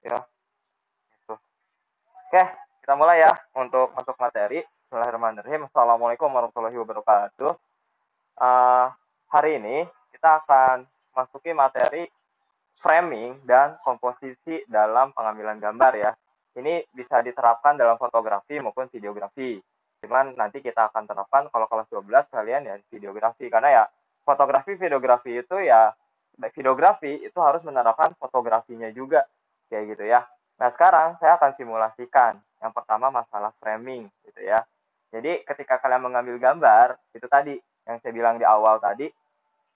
Ya, itu. Oke, kita mulai ya untuk masuk materi. Bismillahirrahmanirrahim. Assalamualaikum warahmatullahi wabarakatuh. Eh, Hari ini kita akan masuki materi framing dan komposisi dalam pengambilan gambar ya. Ini bisa diterapkan dalam fotografi maupun videografi. Cuman nanti kita akan terapkan kalau kelas 12 kalian ya videografi. Karena ya fotografi, videografi itu ya, videografi itu harus menerapkan fotografinya juga. Kayak gitu ya. Nah sekarang saya akan simulasikan. Yang pertama masalah framing gitu ya. Jadi ketika kalian mengambil gambar, itu tadi yang saya bilang di awal tadi,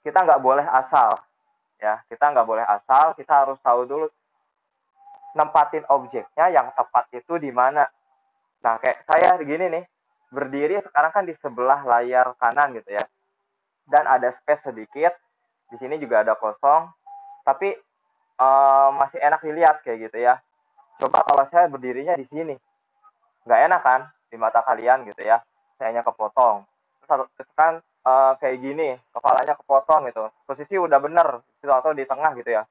kita nggak boleh asal ya, kita nggak boleh asal, kita harus tahu dulu nempatin objeknya yang tepat itu di mana. Nah kayak saya gini nih, berdiri sekarang kan di sebelah layar kanan gitu ya, dan ada space sedikit, di sini juga ada kosong, tapi masih enak dilihat kayak gitu ya. Coba kalau saya berdirinya di sini, nggak enak kan di mata kalian gitu ya, sayanya kepotong. Terus kan kayak gini, kepalanya kepotong gitu, posisi udah bener gitu, atau di tengah gitu ya.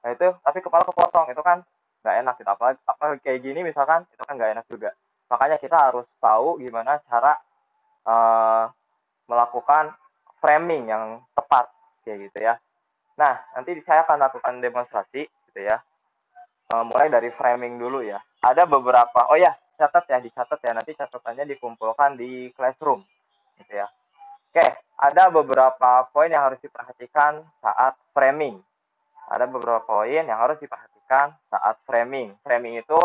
Nah itu, tapi kepala kepotong, itu kan nggak enak gitu. Apa kayak gini misalkan, itu kan nggak enak juga. Makanya kita harus tahu gimana cara eh, melakukan framing yang tepat, kayak gitu ya. Nah, nanti saya akan lakukan demonstrasi gitu ya. Mulai dari framing dulu ya. Ada beberapa, oh ya, catat ya, dicatat ya. Nanti catatannya dikumpulkan di classroom gitu ya. Oke, ada beberapa poin yang harus diperhatikan saat framing. Ada beberapa poin yang harus diperhatikan saat framing. Framing itu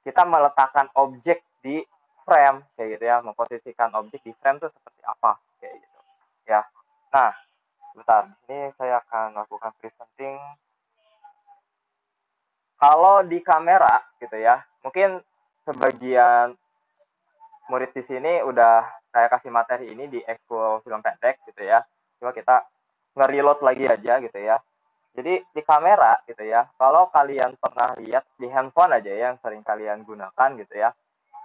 kita meletakkan objek di frame kayak gitu ya, memposisikan objek di frame itu seperti apa kayak gitu ya. Nah, bentar, ini saya akan lakukan presenting. Kalau di kamera gitu ya, mungkin sebagian murid di sini udah saya kasih materi ini di ekskul film pendek gitu ya. Coba kita nge-reload lagi aja gitu ya. Jadi di kamera gitu ya, kalau kalian pernah lihat di handphone aja yang sering kalian gunakan gitu ya,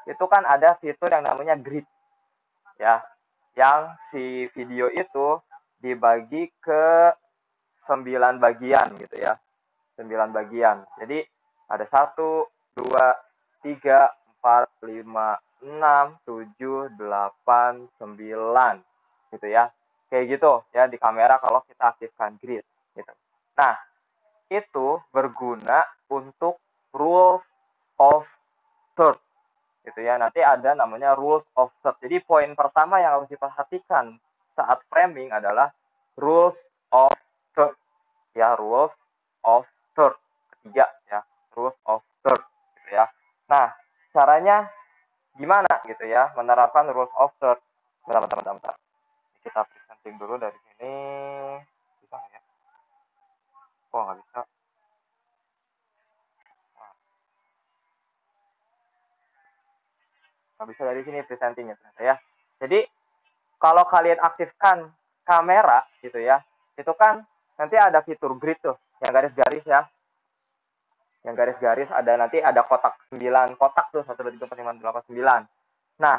itu kan ada fitur yang namanya grid ya, yang si video itu dibagi ke 9 bagian gitu ya, 9 bagian. Jadi ada 1, 2, 3, 4, 5, 6, 7, 8, 9 gitu ya. Kayak gitu ya di kamera kalau kita aktifkan grid gitu. Nah, itu berguna untuk rules of third gitu ya. Nanti ada namanya rules of third. Jadi poin pertama yang harus diperhatikan saat framing adalah rules of third ya, rules of third. Ketiga ya, rules of third gitu ya. Nah, caranya gimana gitu ya menerapkan rules of third? Bentar, bentar, bentar, bentar. Kita presenting dulu dari sini. Bisa nggak ya? Oh, nggak bisa. Nggak bisa dari sini presentingnya ternyata ya. Jadi kalau kalian aktifkan kamera gitu ya, itu kan nanti ada fitur grid tuh, yang garis-garis ya. Yang garis-garis ada, nanti ada kotak 9 kotak tuh, 1 2 3 4 5 6 7 8 9. Nah,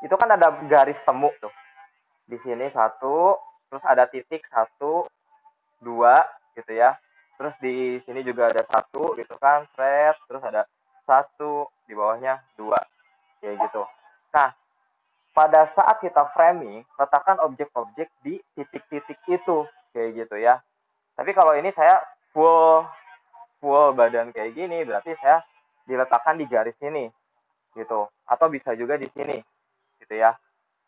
itu kan ada garis temu tuh. Di sini satu, terus ada titik satu, dua gitu ya. Terus di sini juga ada satu gitu kan, thread, terus ada satu di bawahnya dua kayak gitu. Nah, pada saat kita framing, letakkan objek-objek di titik-titik itu kayak gitu ya. Tapi kalau ini saya full full badan kayak gini, berarti saya diletakkan di garis ini gitu. Atau bisa juga di sini gitu ya.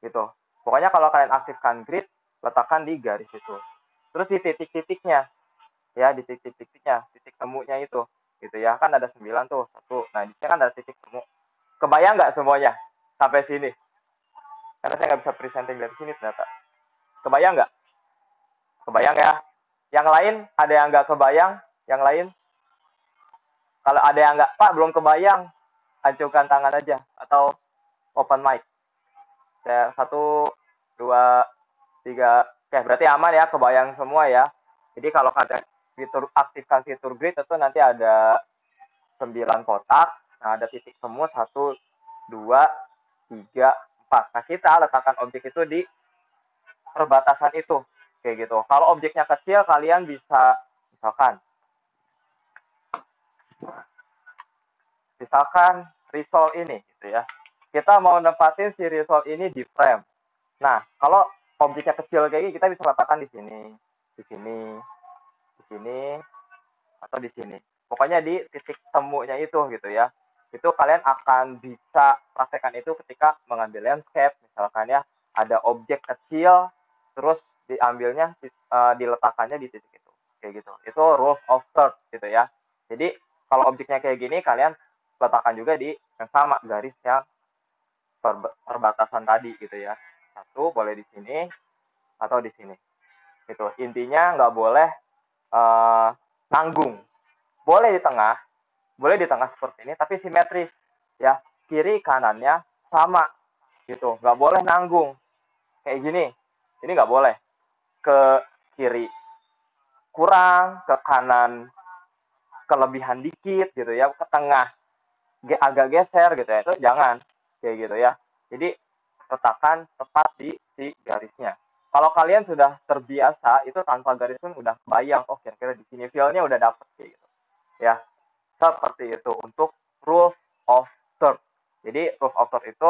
Gitu. Pokoknya kalau kalian aktifkan grid, letakkan di garis itu. Terus di titik-titiknya ya, di titik-titiknya, titik temunya itu gitu ya. Kan ada 9 tuh, satu. Nah, di sini kan ada titik temu. Kebayang nggak semuanya sampai sini? Karena saya nggak bisa presenting dari sini ternyata. Kebayang nggak? Kebayang ya? Yang lain ada yang nggak kebayang? Yang lain? Kalau ada yang nggak, Pak belum kebayang, ajukan tangan aja atau open mic. Ya, 1, 2, 3. Oke, berarti aman ya, kebayang semua ya. Jadi kalau kata fitur aktifkan fitur grid itu nanti ada 9 kotak. Nah, ada titik temu 1, 2, 3, 4. Nah, kita letakkan objek itu di perbatasan itu. Kayak gitu. Kalau objeknya kecil, kalian bisa misalkan misalkan risol ini gitu ya. Kita mau nempatin si risol ini di frame. Nah, kalau objeknya kecil kayak gini kita bisa letakkan di sini, di sini, di sini, atau di sini. Pokoknya di titik temunya itu gitu ya. Itu kalian akan bisa praktekkan itu ketika mengambil landscape, misalkan ya ada objek kecil, terus diambilnya, diletakkannya di titik itu, kayak gitu. Itu rules of third gitu ya. Jadi kalau objeknya kayak gini, kalian letakkan juga di yang sama garis yang perbatasan tadi gitu ya. Satu boleh di sini atau di sini. Itu intinya nggak boleh uh, nanggung. Boleh di tengah seperti ini, tapi simetris ya, kiri kanannya sama gitu, nggak boleh nanggung kayak gini. Ini nggak boleh ke kiri kurang, ke kanan kelebihan dikit gitu ya, ke tengah agak geser gitu ya, itu jangan kayak gitu ya. Jadi letakkan tepat di si garisnya. Kalau kalian sudah terbiasa, itu tanpa garis pun udah bayang, oh kira-kira di sini feel-nya udah dapet kayak gitu ya. Seperti itu untuk rules of third. Jadi rules of third itu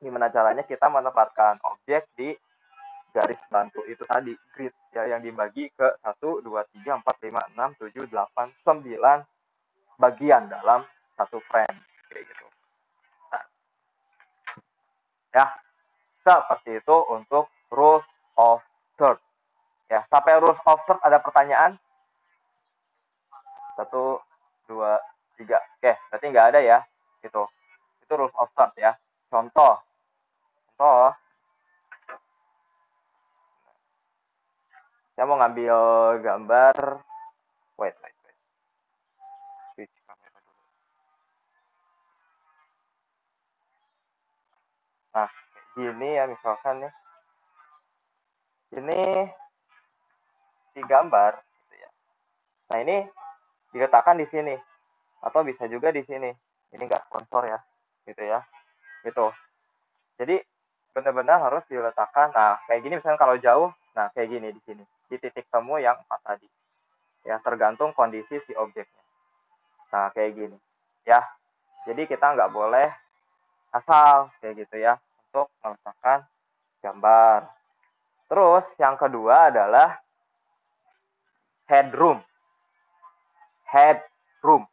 gimana caranya kita menempatkan objek di garis bantu itu tadi, grid ya, yang dibagi ke 1, 2, 3, 4, 5, 6, 7, 8, 9 bagian dalam satu frame kayak gitu. Nah, ya, seperti itu untuk rules of third. Ya, sampai rules of third ada pertanyaan? 1, 2, 3. Oke, berarti nggak ada ya. Gitu. Itu rules of third ya. Contoh, contoh, saya mau ngambil gambar. Wait. Switch kamera dulu. Nah, kayak gini ya misalkan nih. Ini si gambar gitu ya. Nah, ini diletakkan di sini atau bisa juga di sini. Ini nggak sponsor ya. Gitu ya. Gitu. Jadi benar-benar harus diletakkan. Nah, kayak gini misalnya kalau jauh, nah kayak gini di sini. Di titik temu yang 4 tadi. Ya, tergantung kondisi si objeknya. Nah, kayak gini. Ya, jadi kita nggak boleh asal kayak gitu ya untuk meletakkan gambar. Terus yang kedua adalah headroom. Headroom.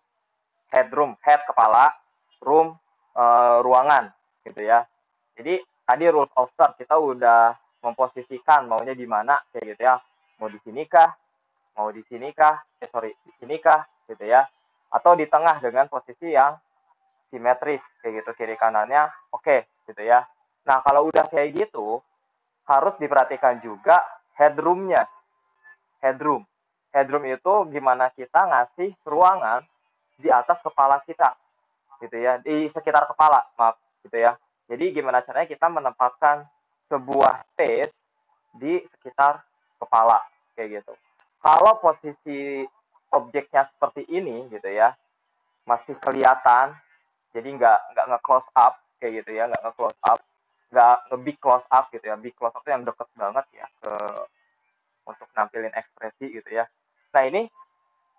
Headroom, head kepala, room ruangan gitu ya. Jadi tadi rules of third kita udah memposisikan maunya di mana kayak gitu ya. Mau di sini kah? Mau di sini kah? Di sini kah gitu ya. Atau di tengah dengan posisi yang simetris kayak gitu, kiri kanannya oke gitu ya. Nah, kalau udah kayak gitu harus diperhatikan juga headroomnya. Headroom. Headroom itu gimana kita ngasih ruangan di atas kepala kita gitu ya, di sekitar kepala, maaf gitu ya. Jadi gimana caranya kita menempatkan sebuah space di sekitar kepala kayak gitu. Kalau posisi objeknya seperti ini gitu ya, masih kelihatan, jadi nggak nge-close up kayak gitu ya, nggak nge-close up, nggak nge-big close up gitu ya. Big close up itu yang deket banget ya ke untuk nampilin ekspresi gitu ya. Nah, ini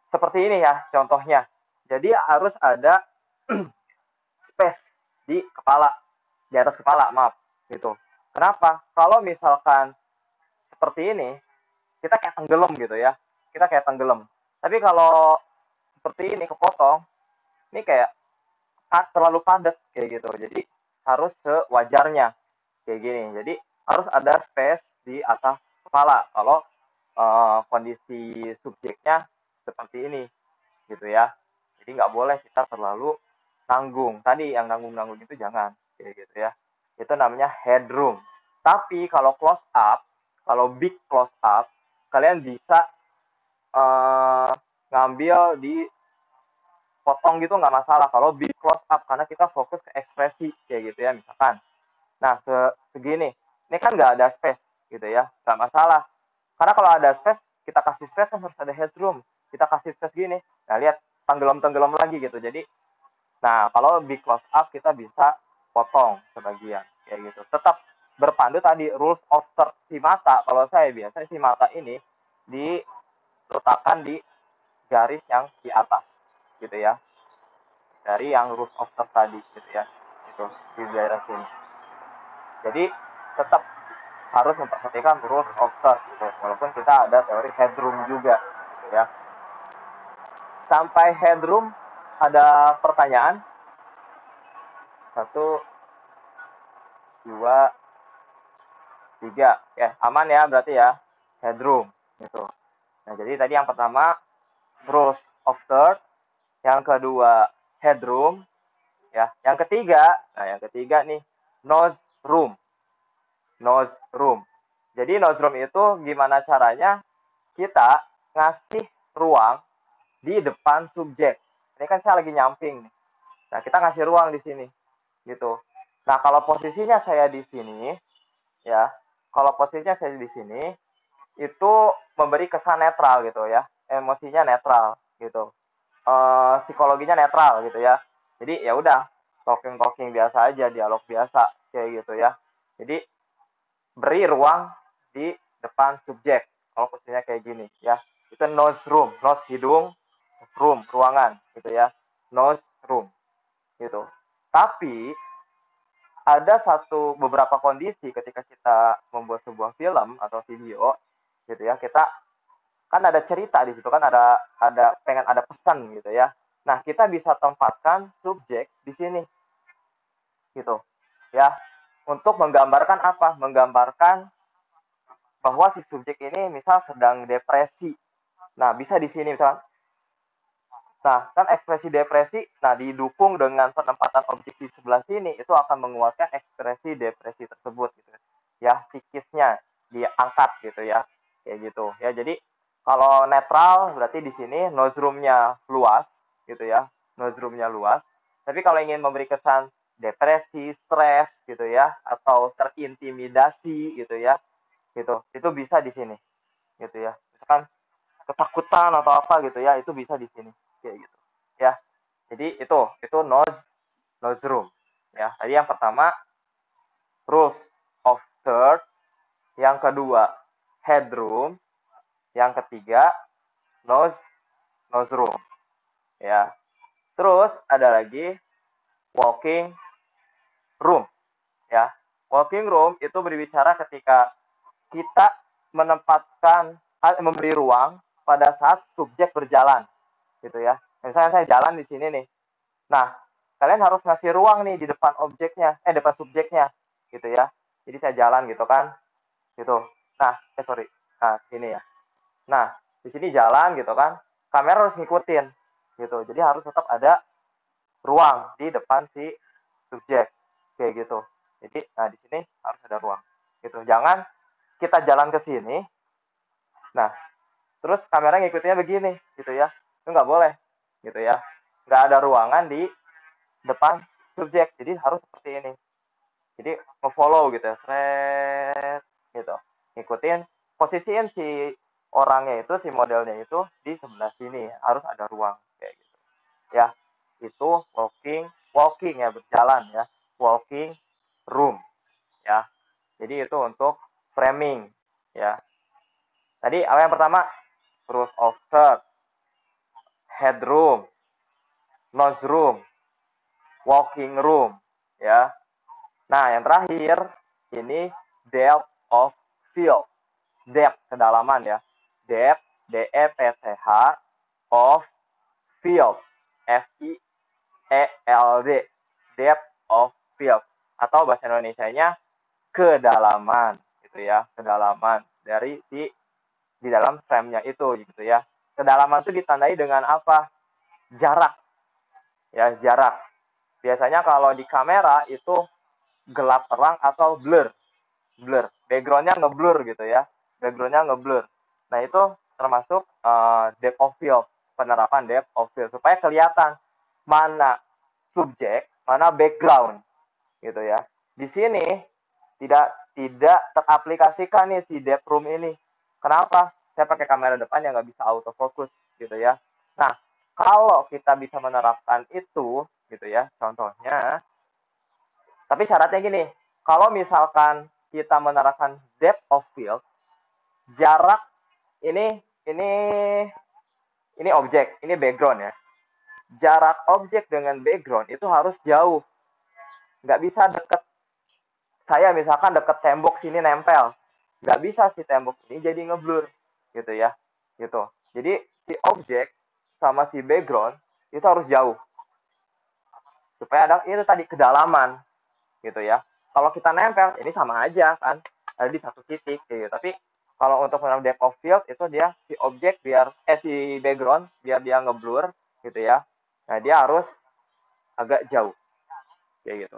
seperti ini ya contohnya. Jadi harus ada space di kepala, di atas kepala, maaf gitu. Kenapa? Kalau misalkan seperti ini, kita kayak tenggelam gitu ya. Kita kayak tenggelam. Tapi kalau seperti ini kepotong, ini kayak terlalu padat kayak gitu. Jadi harus sewajarnya kayak gini. Jadi harus ada space di atas kepala kalau kondisi subjeknya seperti ini gitu ya. Jadi nggak boleh kita terlalu nanggung. Tadi yang nanggung-nanggung itu jangan kayak gitu ya. Itu namanya headroom. Tapi kalau close up, kalau big close up, kalian bisa ngambil di potong gitu nggak masalah kalau big close up karena kita fokus ke ekspresi kayak gitu ya misalkan. Nah, segini. Ini kan nggak ada space gitu ya. Nggak masalah. Karena kalau ada space, kita kasih space kan harus ada headroom. Kita kasih space gini. Nah, lihat tenggelam-tenggelam lagi gitu. Jadi, nah kalau big close up kita bisa potong sebagian kayak gitu. Tetap berpandu tadi rules of third si mata. Kalau saya biasanya si mata ini diletakkan di garis yang di atas gitu ya. dari yang rules of third tadi gitu ya, itu di daerah sini. Jadi tetap harus memperhatikan rules of third gitu, walaupun kita ada teori headroom juga gitu ya. Sampai headroom ada pertanyaan? 1, 2, 3. Ya, aman ya berarti ya, headroom gitu. Nah, jadi tadi yang pertama rules of third, yang kedua headroom, ya. Yang ketiga nih nose room. Nose room. Jadi nose room itu gimana caranya kita ngasih ruang di depan subjek. Ini kan saya lagi nyamping nih. Nah, kita ngasih ruang di sini gitu. Nah, kalau posisinya saya di sini ya, kalau posisinya saya di sini itu memberi kesan netral gitu ya, emosinya netral gitu, psikologinya netral gitu ya. Jadi ya udah, talking biasa aja, dialog biasa kayak gitu ya. Jadi beri ruang di depan subjek kalau posisinya kayak gini ya. Itu nose room, nose hidung, room ruangan gitu ya, nose room gitu. Tapi ada beberapa kondisi ketika kita membuat sebuah film atau video gitu ya, kita kan ada cerita di situ, kan ada pengen ada pesan gitu ya. Nah, kita bisa tempatkan subjek di sini gitu ya, untuk menggambarkan apa? Menggambarkan bahwa si subjek ini misal sedang depresi. Nah, bisa di sini misalkan. Nah, kan ekspresi depresi, nah didukung dengan penempatan objek di sebelah sini, itu akan menguatkan ekspresi depresi tersebut gitu ya, psikisnya diangkat gitu ya, kayak gitu ya. Jadi kalau netral berarti di sini nose room-nya luas gitu ya, nose room-nya luas. Tapi kalau ingin memberi kesan depresi, stres gitu ya, atau terintimidasi gitu ya, gitu, itu bisa di sini gitu ya. Misalkan ketakutan atau apa gitu ya, itu bisa di sini kayak gitu ya. Jadi itu nose room ya. Tadi yang pertama rules of third, yang kedua headroom, yang ketiga nose nose room ya. Terus ada lagi walking room ya. Walking room itu berbicara ketika kita memberi ruang pada saat subjek berjalan gitu ya. Misalnya saya jalan di sini nih. Nah, kalian harus ngasih ruang nih di depan depan subjeknya gitu ya. Jadi saya jalan gitu kan. Gitu. Nah, sorry. Nah, ini ya. Nah, di sini jalan gitu kan. Kamera harus ngikutin gitu. Jadi harus tetap ada ruang di depan si subjek kayak gitu. Jadi, nah di sini harus ada ruang gitu. Jangan kita jalan ke sini. Nah, terus kamera ngikutinnya begini gitu ya, itu nggak boleh gitu ya, nggak ada ruangan di depan subjek, jadi harus seperti ini. Jadi nge-follow gitu ya, seret gitu, ngikutin, posisiin si orangnya itu, si modelnya itu di sebelah sini, harus ada ruang kayak gitu ya. Itu walking ya, berjalan ya, walking room ya. Jadi itu untuk framing ya. Tadi apa yang pertama? Rules of third, headroom, nose room, walking room, ya. Nah, yang terakhir ini depth of field. Depth, kedalaman ya. Depth, D-E-P-T-H, of field, F-I-E-L-D. Depth of field. Atau bahasa Indonesianya kedalaman, gitu ya. Kedalaman dari di dalam frame-nya itu, gitu ya. Kedalaman itu ditandai dengan apa? Jarak. Ya, jarak. Biasanya kalau di kamera itu gelap terang atau blur. Blur. Background-nya ngeblur gitu ya. Background-nya ngeblur. Nah, itu termasuk depth of field. Penerapan depth of field. Supaya kelihatan mana subjek, mana background. Gitu ya. Di sini tidak teraplikasikan nih si depth room ini. Kenapa? Saya pakai kamera depan yang nggak bisa autofocus gitu ya. Nah, kalau kita bisa menerapkan itu gitu ya, contohnya, tapi syaratnya gini, kalau misalkan kita menerapkan depth of field, jarak ini ini objek, ini background ya. jarak objek dengan background itu harus jauh. Nggak bisa deket. Saya misalkan deket tembok sini nempel. Nggak bisa si tembok ini jadi ngeblur. Gitu ya. Gitu. Jadi si objek sama si background itu harus jauh. Supaya ada itu tadi kedalaman. Gitu ya. Kalau kita nempel, ini sama aja kan. Ada di satu titik. Gitu. Tapi kalau untuk mengenal depth of field itu dia si objek biar si background biar dia ngeblur gitu ya. Nah, dia harus agak jauh. Kayak gitu.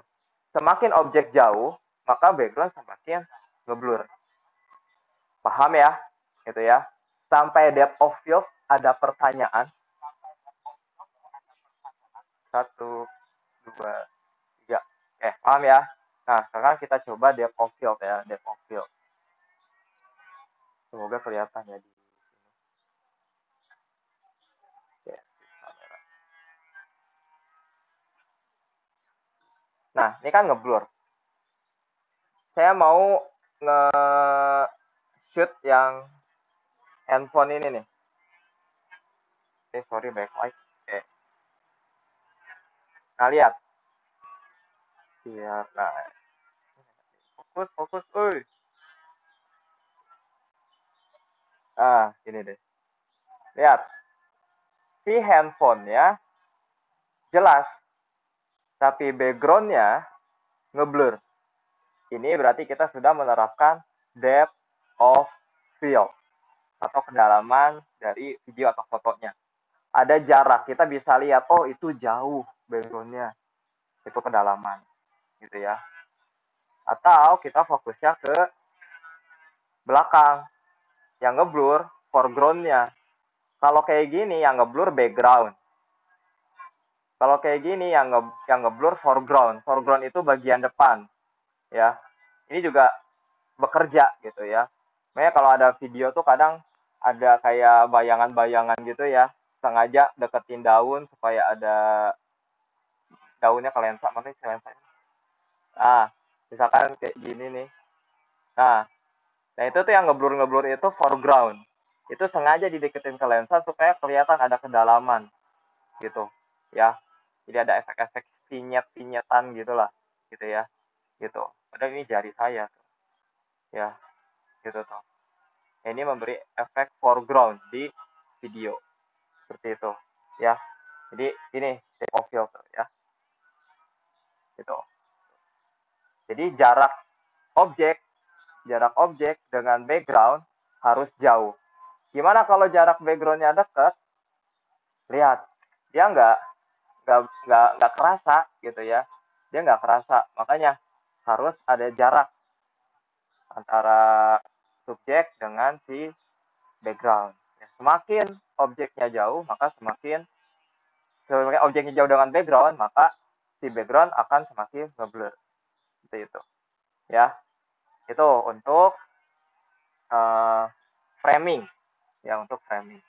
Semakin objek jauh, maka background semakin ngeblur. Paham ya? Gitu ya. Sampai depth of field ada pertanyaan. 1, 2, 3. Paham ya? Nah, sekarang kita coba depth of field ya, depth of field. Semoga kelihatan ya di sini. Nah, ini kan ngeblur. Saya mau nge-shoot yang handphone ini nih. Sorry, backlight. Nah, lihat. Lihat, nah. Fokus, uy. Gini deh. Lihat. Si handphonenya jelas. Tapi backgroundnya ngeblur. Ini berarti kita sudah menerapkan depth of field. Atau kedalaman dari video atau fotonya. Ada jarak. Kita bisa lihat, oh itu jauh backgroundnya. Itu kedalaman. Gitu ya. Atau kita fokusnya ke belakang. Yang ngeblur foreground-nya. Kalau kayak gini yang ngeblur background. Kalau kayak gini yang ngeblur foreground. Foreground itu bagian depan. Ya. Ini juga bekerja gitu ya. Makanya kalau ada video tuh kadang ada kayak bayangan-bayangan gitu ya. Sengaja deketin daun supaya ada daunnya ke lensa. Makanya si lensa. Misalkan kayak gini nih. Nah itu tuh yang ngeblur itu foreground. Itu sengaja dideketin ke lensa supaya kelihatan ada kedalaman gitu ya. Jadi ada efek-efek vignette-vignetan gitulah gitu ya. Gitu. Padahal ini jari saya tuh. Ya, gitu tuh. Ini memberi efek foreground di video. Seperti itu ya. Jadi ini depth of field ya. Gitu. Jadi jarak objek dengan background harus jauh. Gimana kalau jarak backgroundnya dekat? Lihat, dia nggak kerasa gitu ya. Dia nggak kerasa. Makanya harus ada jarak antara subjek dengan si background. Semakin objeknya jauh, maka semakin objeknya jauh dengan background, maka si background akan semakin ngeblur. Seperti itu. Ya, itu untuk framing. Ya, untuk framing.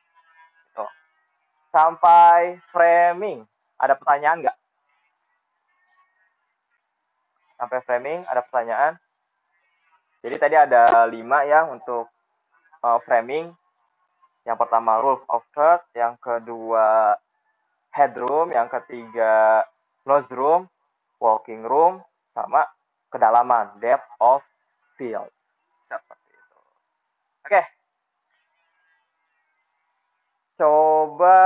Itu. Sampai framing. Ada pertanyaan nggak? Sampai framing, ada pertanyaan? Jadi tadi ada 5 ya untuk framing. Yang pertama rules of third, yang kedua headroom, yang ketiga closed room, walking room, sama kedalaman, depth of field. Seperti itu. Oke. Coba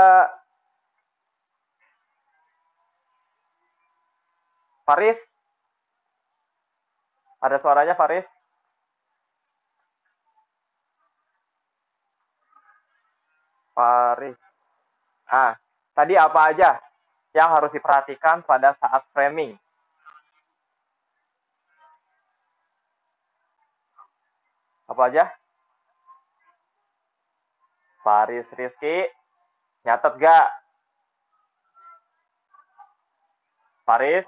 Faris. Ada suaranya Faris? Faris. Tadi apa aja yang harus diperhatikan pada saat framing? Apa aja? Faris Rizky, nyatet gak? Faris?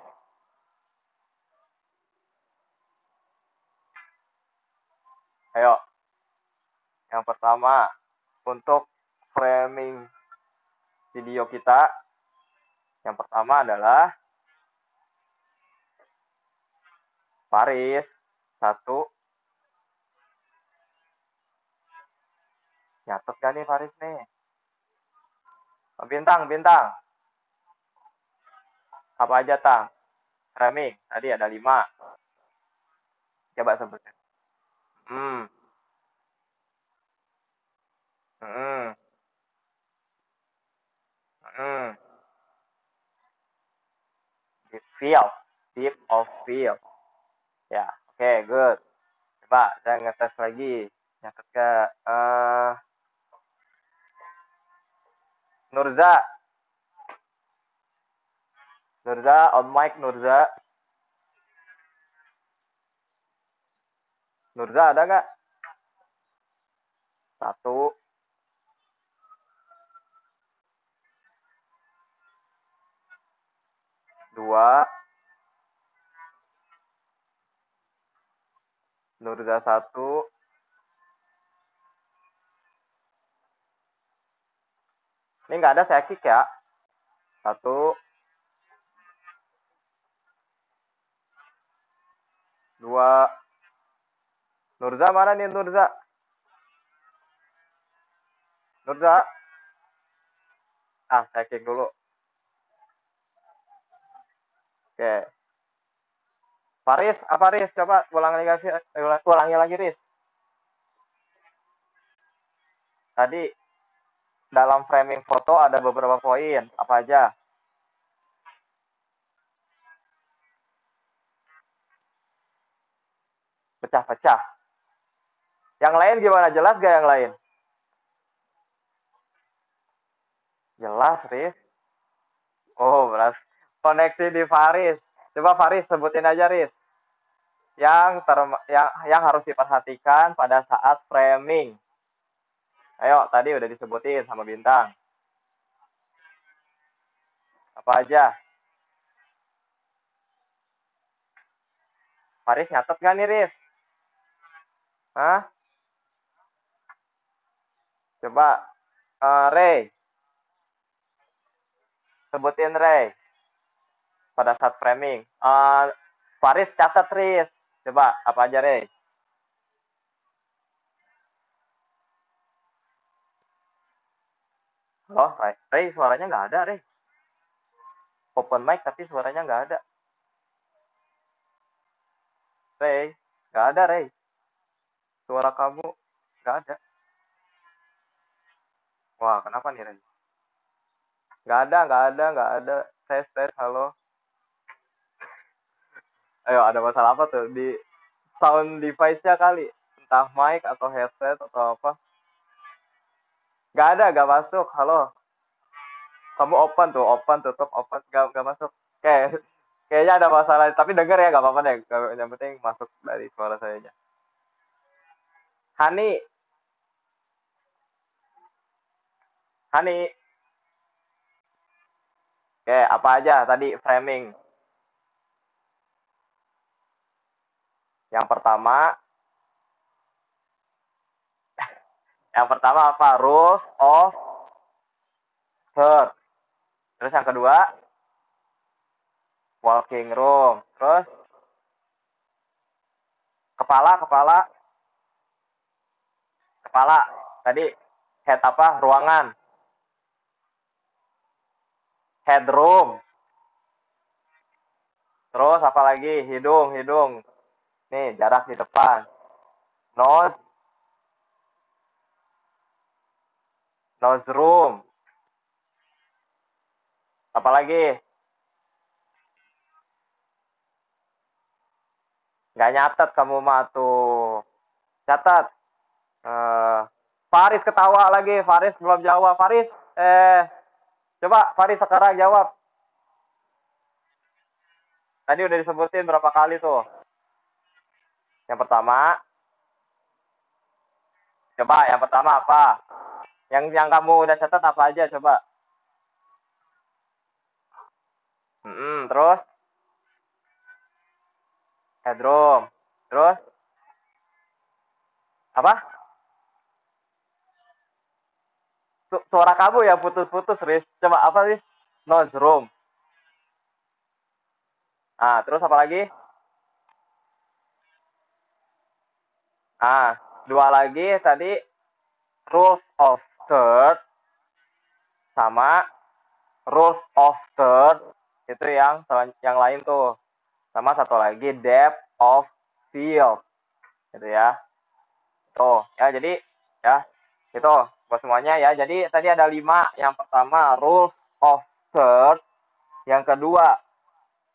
Ayo. Yang pertama, untuk framing video kita, yang pertama adalah Faris, 1. Nyatet gak nih Faris nih? Bintang. Apa aja, Tang? Framing. Tadi ada 5. Coba sebutin. Hmm. Hmm. Hmm. Deep field. Deep of field. Ya, oke, okay, good. Coba saya ngetes lagi. Nyatet ke Nurza. Nurza, on mic Nurza. Nurza ada nggak? 1, 2, Nurza 1. Ini nggak ada saya kick ya. 1, 2. Nurza mana nih Nurza? Nurza. Saya kick dulu. Oke. Faris, apa Riz? Coba ulangi lagi Riz. Tadi dalam framing foto ada beberapa poin. Apa aja? Pecah-pecah. Yang lain gimana? Jelas gak yang lain? Jelas, Riz. Oh, belas. Koneksi di Faris. Coba Faris sebutin aja, Riz. Yang harus diperhatikan pada saat framing. Ayo, tadi udah disebutin sama Bintang. Apa aja? Faris nyatet gak nih, Riz? Hah? Coba, Ray. Sebutin Ray. Pada saat framing. Faris catat, Riz. Coba, apa aja, Ray? Oh, Ray suaranya nggak ada, Ray. Open mic tapi suaranya nggak ada. Ray, nggak ada, Ray. Suara kamu nggak ada. Wah, kenapa nih, Ray? Nggak ada. Tes, halo. Ayo, ada masalah apa tuh? Di sound device-nya kali. Entah mic atau headset atau apa. Nggak masuk. Halo. Kamu open, tutup, open. Nggak masuk. Kayaknya ada masalah. Tapi denger ya, nggak apa-apa deh. Yang penting masuk dari suara saya. Hani. Oke, apa aja tadi framing? Yang pertama apa? Rules of third. Terus yang kedua, walking room. Terus kepala. Tadi head apa? Ruangan. Headroom. Terus apa lagi? Hidung. Nih, jarak di depan. Nose room. Apa lagi? Nggak nyatet kamu mah tuh. Catat. Faris ketawa lagi. Faris belum jawab. Coba Faris sekarang jawab. Tadi udah disebutin berapa kali tuh? Yang pertama. Coba yang pertama apa? Yang kamu udah catat apa aja coba? Terus? Headroom. Terus? Apa? Suara kamu ya putus-putus, Riz. Coba apa, Riz? Nose room. Terus apa lagi? Dua lagi tadi rules of third sama rules of third itu yang lain tuh. Sama satu lagi depth of field gitu ya. Tuh ya, jadi ya itu buat semuanya ya. Jadi tadi ada 5. Yang pertama rules of third, yang kedua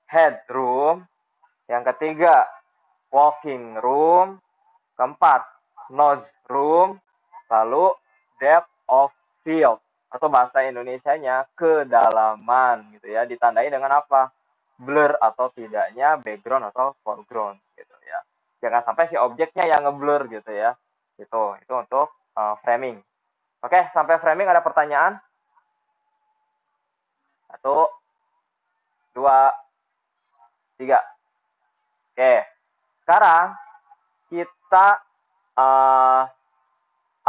headroom, yang ketiga walking room, keempat nose room, lalu depth of field atau bahasa Indonesianya kedalaman gitu ya. Ditandai dengan apa? Blur atau tidaknya background atau foreground gitu ya. Jangan sampai si objeknya yang ngeblur gitu ya. Itu untuk framing. Oke, sampai framing ada pertanyaan? 1, 2, 3. Oke, sekarang kita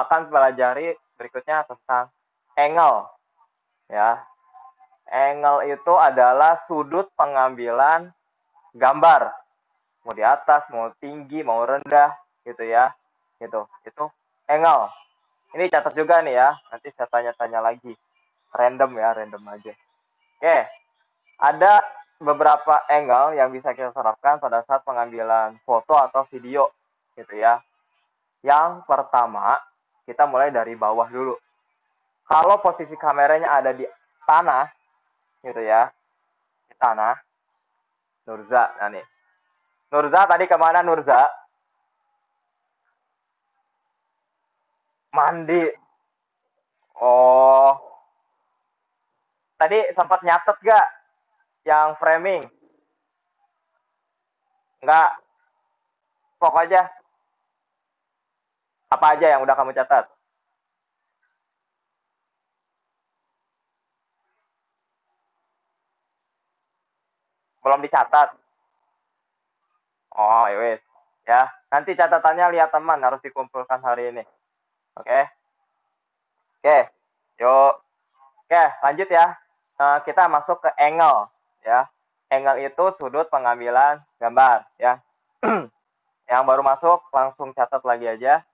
akan pelajari berikutnya tentang angle ya. Angle itu adalah sudut pengambilan gambar, mau di atas, mau tinggi, mau rendah gitu ya. Itu angle. Ini catat juga nih ya, nanti saya tanya-tanya lagi. Random ya, random aja. Oke, ada beberapa angle yang bisa kita terapkan pada saat pengambilan foto atau video gitu ya. Yang pertama, kita mulai dari bawah dulu. Kalau posisi kameranya ada di tanah gitu ya, di tanah. Nurza, nah nih. Nurza tadi kemana Nurza? Mandi. Oh, tadi sempat nyatet gak yang framing? Enggak, pokoknya apa aja yang udah kamu catat? Belum dicatat? Oh, ya wes. Ya, nanti catatannya lihat teman, harus dikumpulkan hari ini. Oke? Oke, yuk. Oke, lanjut ya. Kita masuk ke angle. Ya, angle itu sudut pengambilan gambar. Ya, yang baru masuk langsung catat lagi aja.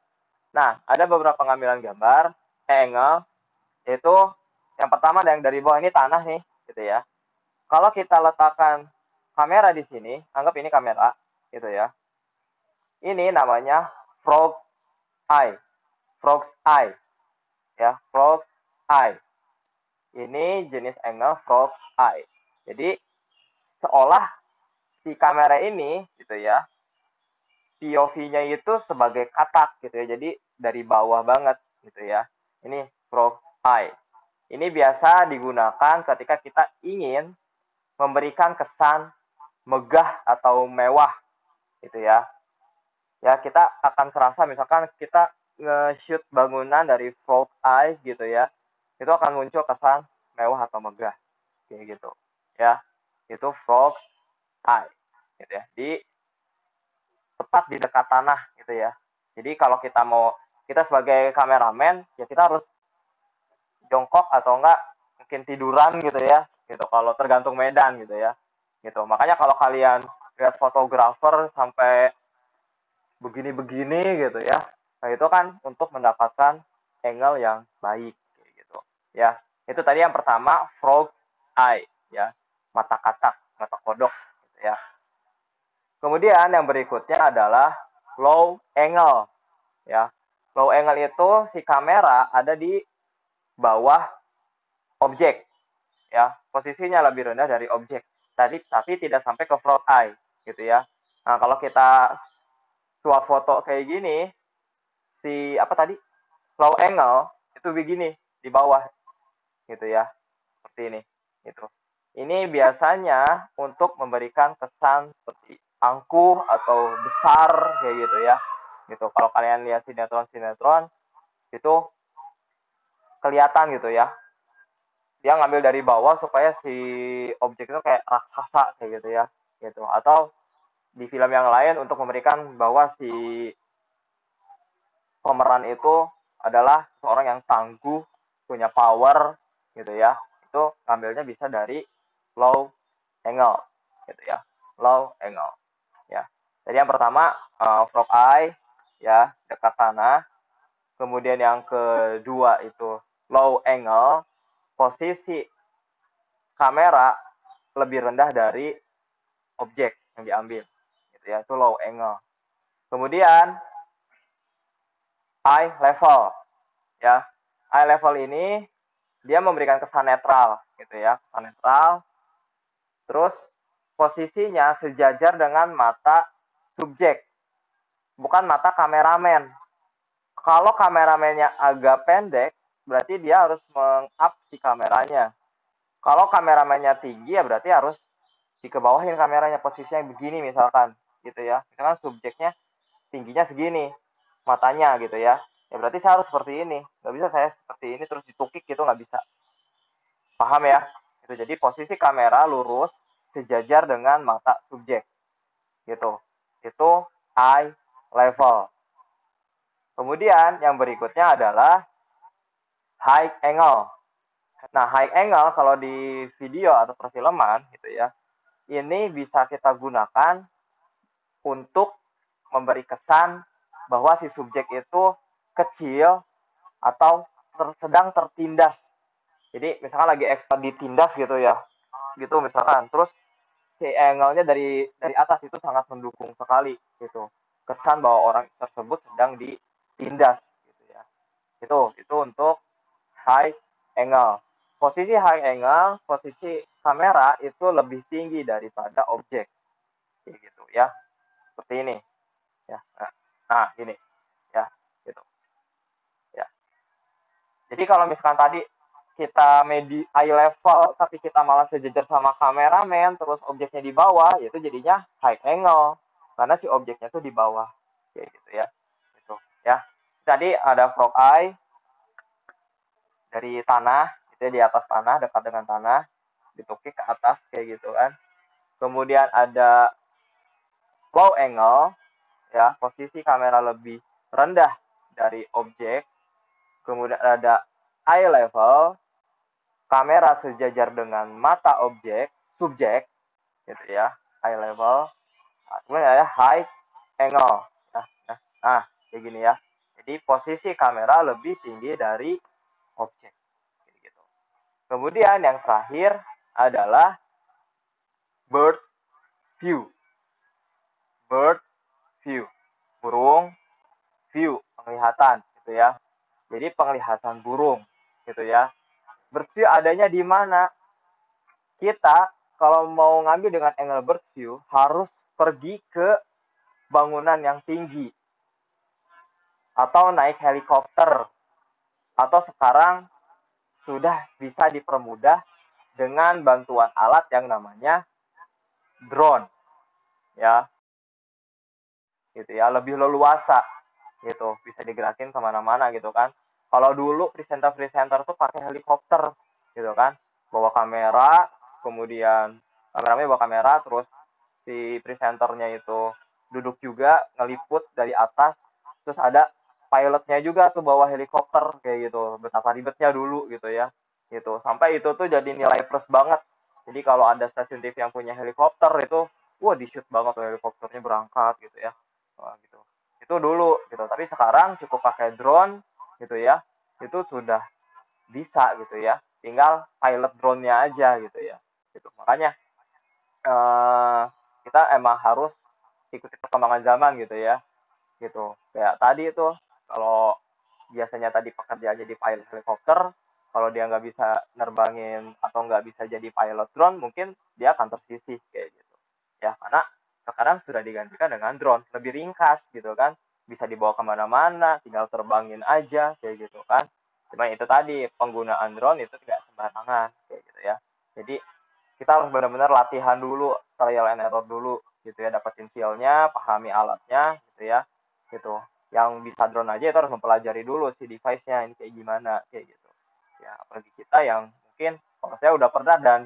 Nah, ada beberapa pengambilan gambar, angle, itu yang pertama yang dari bawah ini tanah nih, gitu ya. Kalau kita letakkan kamera di sini, anggap ini kamera, gitu ya. Ini namanya frog eye, frog's eye, ya, frog's eye. Ini jenis angle frog eye. Jadi seolah si kamera ini, gitu ya, POV-nya itu sebagai katak, gitu ya. Jadi dari bawah banget, gitu ya. Ini frog eye. Ini biasa digunakan ketika kita ingin memberikan kesan megah atau mewah gitu ya. Ya, kita akan kerasa misalkan kita nge-shoot bangunan dari frog eye gitu ya. Itu akan muncul kesan mewah atau megah kayak gitu. Ya. Itu frog eye gitu ya. Tepat di dekat tanah gitu ya. Jadi kalau kita sebagai kameramen ya kita harus jongkok atau enggak mungkin tiduran gitu ya, gitu kalau tergantung medan gitu ya, gitu. Makanya kalau kalian lihat fotografer sampai begini-begini gitu ya, nah itu kan untuk mendapatkan angle yang baik gitu ya. Itu tadi yang pertama frog eye ya, mata katak, mata kodok gitu ya. Kemudian yang berikutnya adalah low angle ya. Low angle itu si kamera ada di bawah objek ya, posisinya lebih rendah dari objek tapi tidak sampai ke front eye gitu ya. Nah, kalau kita swap foto kayak gini, si apa tadi, low angle itu begini di bawah gitu ya, seperti ini gitu. Ini biasanya untuk memberikan kesan seperti angkuh atau besar kayak gitu ya, gitu. Kalau kalian lihat sinetron itu kelihatan gitu ya, dia ngambil dari bawah supaya si objek itu kayak raksasa kayak gitu ya, gitu. Atau di film yang lain untuk memberikan bahwa si pemeran itu adalah seorang yang tangguh, punya power gitu ya. Itu ngambilnya bisa dari low angle gitu ya, low angle ya. Jadi yang pertama frog eye ya, dekat tanah. Kemudian yang kedua itu low angle, posisi kamera lebih rendah dari objek yang diambil, gitu ya. Itu low angle. Kemudian eye level, ya. Eye level ini dia memberikan kesan netral, gitu ya, kesan netral. Terus posisinya sejajar dengan mata subjek, bukan mata kameramen. Kalau kameramennya agak pendek, berarti dia harus meng-up si kameranya. Kalau kameramennya tinggi, ya berarti harus dikebawahin kameranya, posisinya begini misalkan, gitu ya. Misalkan subjeknya tingginya segini, matanya gitu ya. Ya berarti saya harus seperti ini. Nggak bisa saya seperti ini terus ditukik gitu, nggak bisa. Paham ya? Gitu. Jadi posisi kamera lurus sejajar dengan mata subjek. Gitu. Itu eye level. Kemudian yang berikutnya adalah high angle. Nah, high angle kalau di video atau perfilman gitu ya, ini bisa kita gunakan untuk memberi kesan bahwa si subjek itu kecil atau sedang tertindas. Jadi misalkan lagi ekstra ditindas gitu ya, gitu misalkan. Terus si angle-nya dari atas itu sangat mendukung sekali gitu. Kesan bahwa orang tersebut sedang ditindas gitu ya. Itu untuk high angle. Posisi high angle, posisi kamera itu lebih tinggi daripada objek. Gitu ya. Seperti ini ya. Nah, gini ya, gitu. Ya. Jadi kalau misalkan tadi kita eye level tapi kita malah sejajar sama kameramen terus objeknya di bawah, itu jadinya high angle karena si objeknya tuh di bawah kayak gitu ya. Gitu ya. Tadi ada frog eye dari tanah, itu di atas tanah, dekat dengan tanah, ditukik ke atas kayak gitu kan. Kemudian ada low angle ya, posisi kamera lebih rendah dari objek. Kemudian ada eye level, kamera sejajar dengan mata subjek, gitu ya, eye level. Kemudian ada high angle. Nah, kayak gini ya. Jadi posisi kamera lebih tinggi dari objek. Gitu. Kemudian yang terakhir adalah bird view. Bird view. Burung view, penglihatan gitu ya. Jadi penglihatan burung gitu ya. Bird view adanya di mana? Kita kalau mau ngambil dengan angle bird view harus pergi ke bangunan yang tinggi atau naik helikopter, atau sekarang sudah bisa dipermudah dengan bantuan alat yang namanya drone ya, gitu ya, lebih leluasa gitu, bisa digerakin kemana-mana gitu kan. Kalau dulu presenter tuh pakai helikopter gitu kan, bawa kamera, kemudian kameranya bawa kamera, terus si presenternya itu duduk juga ngeliput dari atas, terus ada pilotnya juga tuh bawa helikopter kayak gitu. Betapa ribetnya dulu gitu ya, gitu. Sampai itu tuh jadi nilai plus banget. Jadi kalau ada stasiun TV yang punya helikopter itu, wah di shoot banget tuh helikopternya berangkat gitu ya. Wah, gitu. Itu dulu gitu. Tapi sekarang cukup pakai drone gitu ya. Itu sudah bisa gitu ya. Tinggal pilot drone-nya aja gitu ya. Gitu. Makanya kita emang harus ikuti perkembangan zaman gitu ya, gitu. Kayak tadi itu, kalau biasanya tadi pekerjaan jadi pilot helikopter, kalau dia nggak bisa nerbangin atau nggak bisa jadi pilot drone, mungkin dia akan tersisih kayak gitu ya, karena sekarang sudah digantikan dengan drone, lebih ringkas gitu kan, bisa dibawa kemana-mana, tinggal terbangin aja kayak gitu kan. Cuma itu tadi, penggunaan drone itu tidak sembarangan kayak gitu ya. Jadi kita harus benar-benar latihan dulu, trial and error dulu gitu ya, dapetin feel-nya, pahami alatnya gitu ya. Gitu. Yang bisa drone aja itu harus mempelajari dulu si device-nya ini kayak gimana kayak gitu. Ya, apalagi kita yang mungkin kalau saya udah pernah dan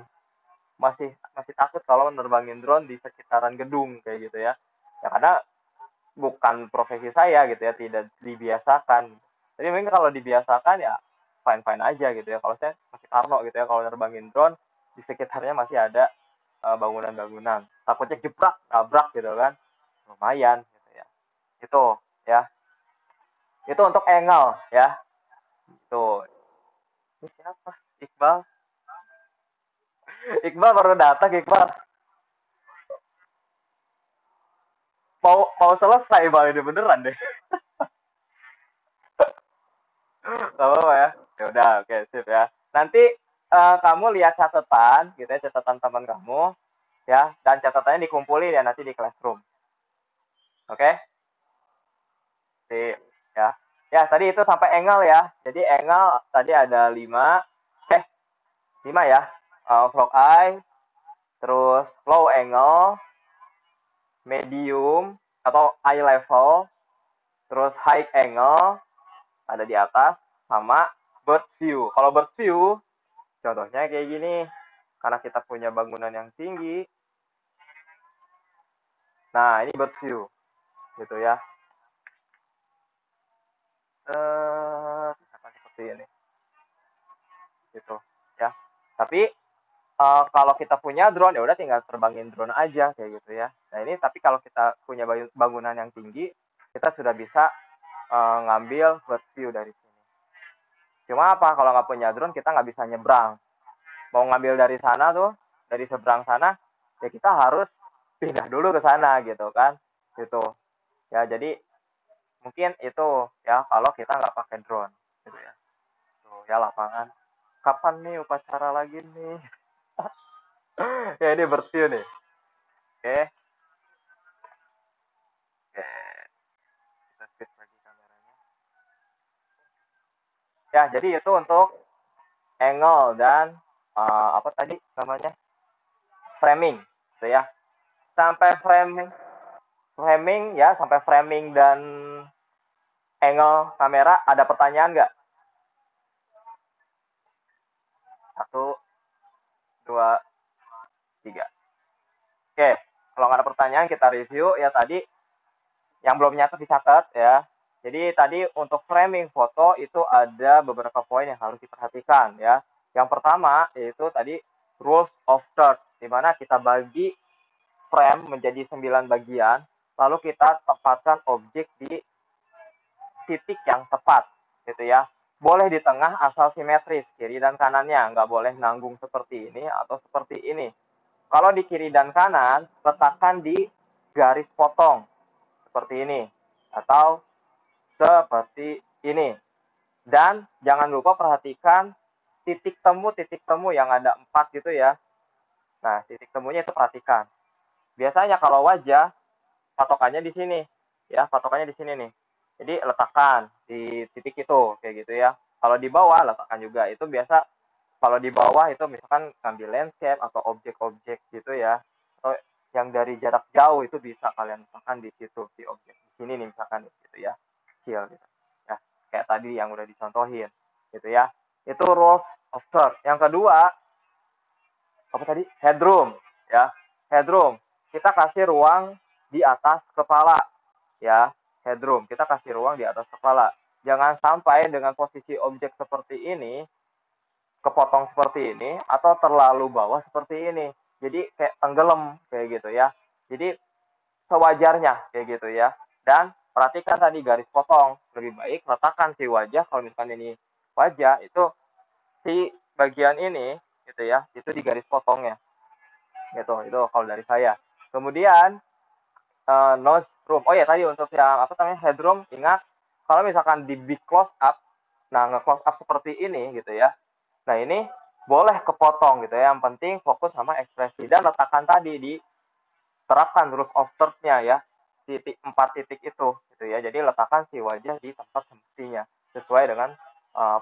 masih masih takut kalau nerbangin drone di sekitaran gedung kayak gitu ya. Ya karena bukan profesi saya gitu ya, tidak dibiasakan. Tapi mungkin kalau dibiasakan ya fine-fine aja gitu ya. Kalau saya masih parno gitu ya, kalau nerbangin drone di sekitarnya masih ada bangunan-bangunan. Takutnya jebrak, nabrak gitu kan. Lumayan gitu ya. Itu ya. Itu untuk angle ya. Itu. Ini siapa? Iqbal. Iqbal baru datang, Iqbal. Mau selesai bal ini beneran deh. Gak apa-apa ya. Ya udah, oke, sip ya. Nanti kamu lihat catatan, gitu ya, catatan teman kamu, ya, dan catatannya dikumpulin ya nanti di classroom. Oke? Sip, ya. Ya, tadi itu sampai angle ya. Jadi angle tadi ada 5, eh 5 ya. Frog eye, terus low angle, medium atau eye level, terus high angle ada di atas, sama bird view. Kalau bird view contohnya kayak gini, karena kita punya bangunan yang tinggi. Nah, ini bird view gitu ya. Seperti ini gitu ya. Tapi kalau kita punya drone ya udah tinggal terbangin drone aja kayak gitu ya. Nah ini tapi kalau kita punya bangunan yang tinggi, kita sudah bisa ngambil bird view dari sini. Cuma apa, kalau nggak punya drone kita nggak bisa nyebrang. Mau ngambil dari sana tuh, dari seberang sana, ya kita harus pindah dulu ke sana gitu kan, gitu. Ya jadi mungkin itu ya kalau kita nggak pakai drone, gitu ya. Tuh ya lapangan. Kapan nih upacara lagi nih? Ya ini bersih nih. Oke, oke. Kita switch lagi kameranya. Ya jadi itu untuk angle dan apa tadi namanya, framing, gitu ya. Sampai framing, framing ya, sampai framing dan angle kamera, ada pertanyaan nggak? Satu, dua, tiga. Oke, kalau nggak ada pertanyaan kita review ya tadi. Yang belum nyata dicatat ya. Jadi tadi untuk framing foto itu ada beberapa poin yang harus diperhatikan ya. Yang pertama yaitu tadi rules of thirds, di mana kita bagi frame menjadi 9 bagian, lalu kita tempatkan objek di titik yang tepat gitu ya. Boleh di tengah asal simetris, kiri dan kanannya, nggak boleh nanggung seperti ini atau seperti ini. Kalau di kiri dan kanan, letakkan di garis potong seperti ini atau seperti ini. Dan jangan lupa perhatikan titik temu yang ada 4 gitu ya. Nah, titik temunya itu perhatikan. Biasanya kalau wajah, patokannya di sini. Ya, patokannya di sini nih. Jadi letakkan di titik itu, kayak gitu ya. Kalau di bawah, letakkan juga. Itu biasa kalau di bawah itu misalkan ngambil landscape atau objek-objek gitu ya. Atau yang dari jarak jauh itu bisa kalian letakkan di situ, di objek. Di sini nih misalkan gitu ya. Kecil gitu. Ya, kayak tadi yang udah dicontohin gitu ya. Itu rules of third. Yang kedua, apa tadi? Headroom ya. Headroom. Kita kasih ruang di atas kepala ya. Headroom. Kita kasih ruang di atas kepala. Jangan sampai dengan posisi objek seperti ini, kepotong seperti ini, atau terlalu bawah seperti ini. Jadi kayak tenggelam kayak gitu ya. Jadi sewajarnya kayak gitu ya. Dan perhatikan tadi garis potong. Lebih baik letakkan si wajah, kalau misalkan ini wajah, itu si bagian ini gitu ya, itu di garis potongnya. Gitu, itu kalau dari saya. Kemudian nose room. Oh ya tadi untuk yang apa namanya headroom, ingat kalau misalkan di big close up, nah nge-close up seperti ini gitu ya. Nah ini boleh kepotong gitu ya. Yang penting fokus sama ekspresi dan letakkan tadi di terapkan rules of third-nya ya. Titik 4 titik itu gitu ya. Jadi letakkan si wajah di tempat semestinya sesuai dengan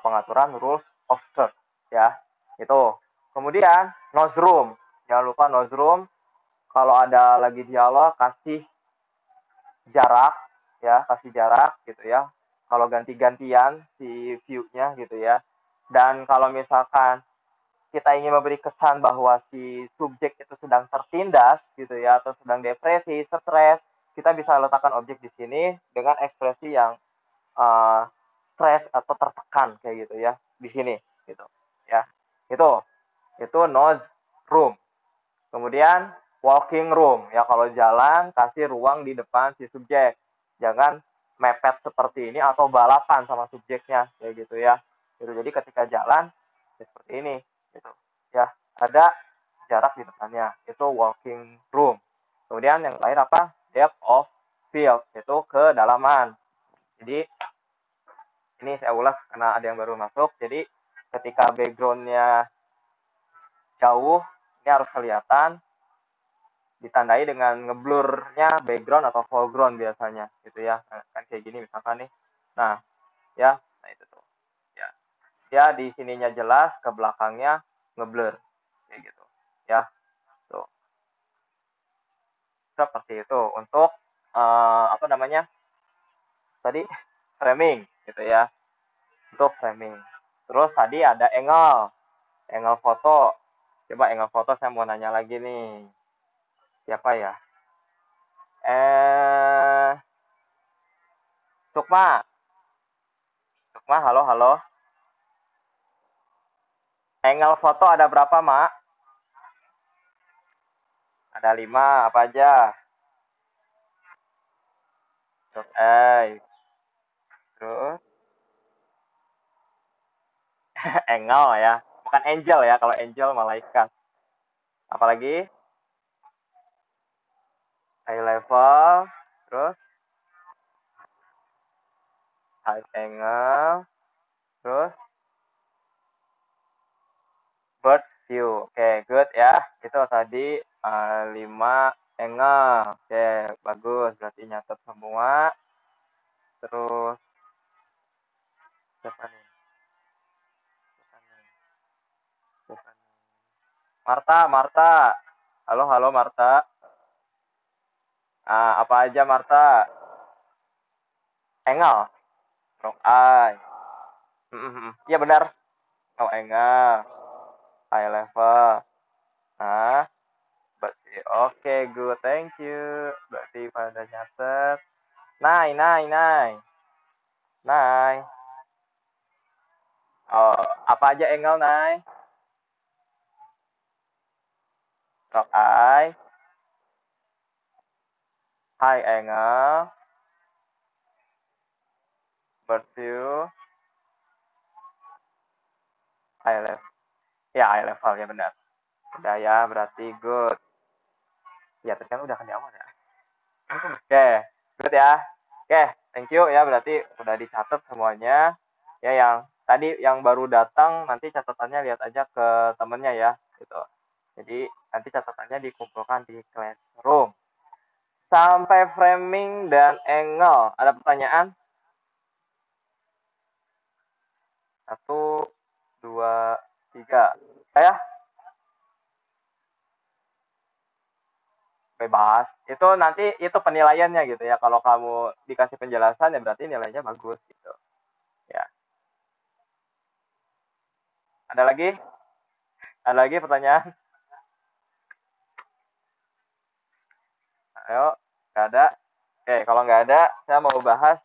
pengaturan rules of third ya. Itu. Kemudian nose room. Jangan lupa nose room. Kalau ada lagi dialog kasih jarak ya, kasih jarak gitu ya. Kalau ganti-gantian si view-nya gitu ya. Dan kalau misalkan kita ingin memberi kesan bahwa si subjek itu sedang tertindas gitu ya, atau sedang depresi, stres, kita bisa letakkan objek di sini dengan ekspresi yang stres atau tertekan kayak gitu ya, di sini gitu ya. Itu nose room. Kemudian walking room ya, kalau jalan kasih ruang di depan si subjek. Jangan mepet seperti ini atau balapan sama subjeknya kayak gitu ya. Gitu. Jadi ketika jalan ya seperti ini gitu. Ya, ada jarak di depannya, itu walking room. Kemudian yang terakhir apa? Depth of field, itu kedalaman. Jadi ini saya ulas karena ada yang baru masuk. Jadi ketika backgroundnya jauh, ini harus kelihatan, ditandai dengan ngeblurnya background atau foreground biasanya, gitu ya. Nah, kan kayak gini misalkan nih. Nah, ya, nah itu tuh. Ya, dia di sininya jelas, ke belakangnya ngeblur, kayak gitu. Ya, tuh. Seperti itu untuk apa namanya? Tadi framing, gitu ya. Untuk framing. Terus tadi ada angle foto. Coba angle foto saya mau nanya lagi nih. Siapa ya? Sukma. Sukma, halo, halo. Angle foto ada berapa, Mak? Ada 5, apa aja? Terus angle ya. Bukan angel ya, kalau angel malaikat. Apalagi? High level. Terus high angle. Terus bird view. Oke, good ya. Itu tadi 5 angle. Oke, bagus. Berarti nyatet semua. Terus siapa nih? Marta. Halo, halo Marta. Apa aja Marta? Angle. Rock eye. Iya benar. Oh, angle. High level. Nah, berarti oke, good, thank you. Berarti pada nyatet. Nai. Oh, apa aja angle, Nai? Rock eye, high angle, bird view, high level. Ya, high level ya benar. Udah ya, berarti good. Ya, tadi kan udah kan di awal ya. Oke, good ya. Oke, thank you ya, berarti udah dicatat semuanya. Ya, yang tadi yang baru datang nanti catatannya lihat aja ke temennya ya, gitu. Jadi nanti catatannya dikumpulkan di classroom. Sampai framing dan angle. Ada pertanyaan? 1, 2, 3. Saya bebas. Itu nanti itu penilaiannya gitu ya. Kalau kamu dikasih penjelasan ya berarti nilainya bagus gitu. Ya. Ada lagi? Ada lagi pertanyaan? Ayo, nggak ada. Oke, kalau nggak ada, saya mau bahas